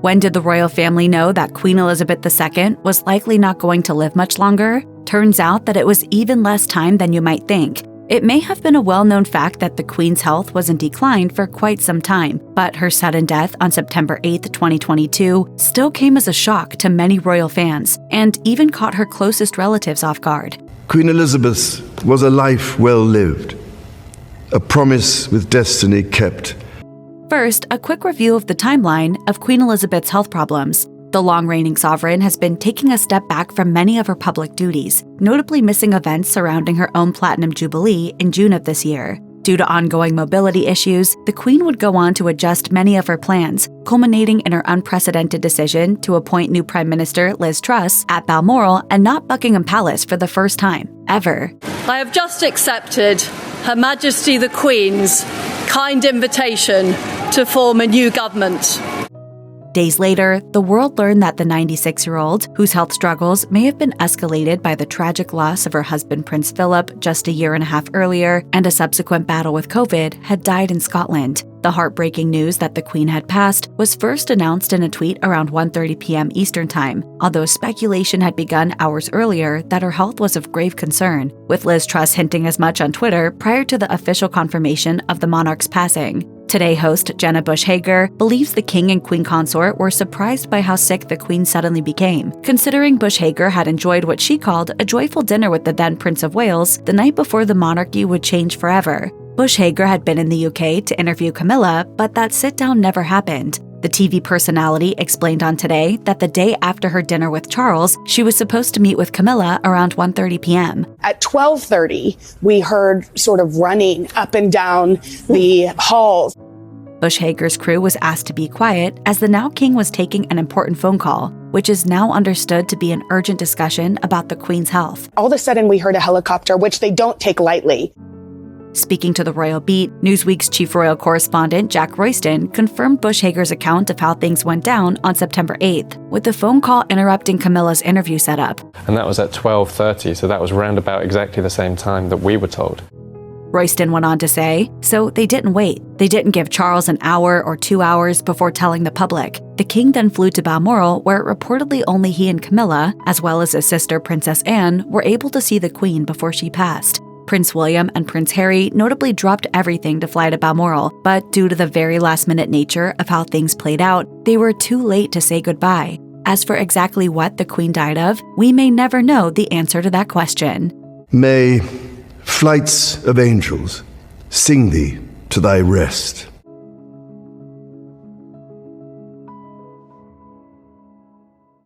When did the royal family know that Queen Elizabeth II was likely not going to live much longer? Turns out that it was even less time than you might think. It may have been a well-known fact that the Queen's health was in decline for quite some time, but her sudden death on September 8, 2022, still came as a shock to many royal fans, and even caught her closest relatives off guard. Queen Elizabeth was a life well lived, a promise with destiny kept. First, a quick review of the timeline of Queen Elizabeth's health problems. The long-reigning sovereign has been taking a step back from many of her public duties, notably missing events surrounding her own Platinum Jubilee in June of this year. Due to ongoing mobility issues, the Queen would go on to adjust many of her plans, culminating in her unprecedented decision to appoint new Prime Minister Liz Truss at Balmoral and not Buckingham Palace for the first time, ever. I have just accepted Her Majesty the Queen's kind invitation to form a new government. Days later, the world learned that the 96-year-old, whose health struggles may have been escalated by the tragic loss of her husband Prince Philip just a year and a half earlier and a subsequent battle with COVID, had died in Scotland. The heartbreaking news that the Queen had passed was first announced in a tweet around 1:30 p.m. Eastern Time, although speculation had begun hours earlier that her health was of grave concern, with Liz Truss hinting as much on Twitter prior to the official confirmation of the monarch's passing. Today host Jenna Bush Hager believes the king and queen consort were surprised by how sick the queen suddenly became, considering Bush Hager had enjoyed what she called a joyful dinner with the then Prince of Wales the night before the monarchy would change forever. Bush Hager had been in the UK to interview Camilla, but that sit-down never happened. The TV personality explained on Today that the day after her dinner with Charles, she was supposed to meet with Camilla around 1:30 p.m. At 12:30, we heard sort of running up and down the halls. Bush Hager's crew was asked to be quiet as the now king was taking an important phone call, which is now understood to be an urgent discussion about the Queen's health. All of a sudden, we heard a helicopter, which they don't take lightly. Speaking to the Royal Beat, Newsweek's chief royal correspondent Jack Royston confirmed Bush Hager's account of how things went down on September 8th, with the phone call interrupting Camilla's interview setup. And that was at 12:30, so that was round about exactly the same time that we were told. Royston went on to say, so they didn't wait. They didn't give Charles an hour or 2 hours before telling the public. The king then flew to Balmoral, where reportedly only he and Camilla, as well as his sister Princess Anne, were able to see the Queen before she passed. Prince William and Prince Harry notably dropped everything to fly to Balmoral, but due to the very last-minute nature of how things played out, they were too late to say goodbye. As for exactly what the Queen died of, we may never know the answer to that question. May flights of angels sing thee to thy rest.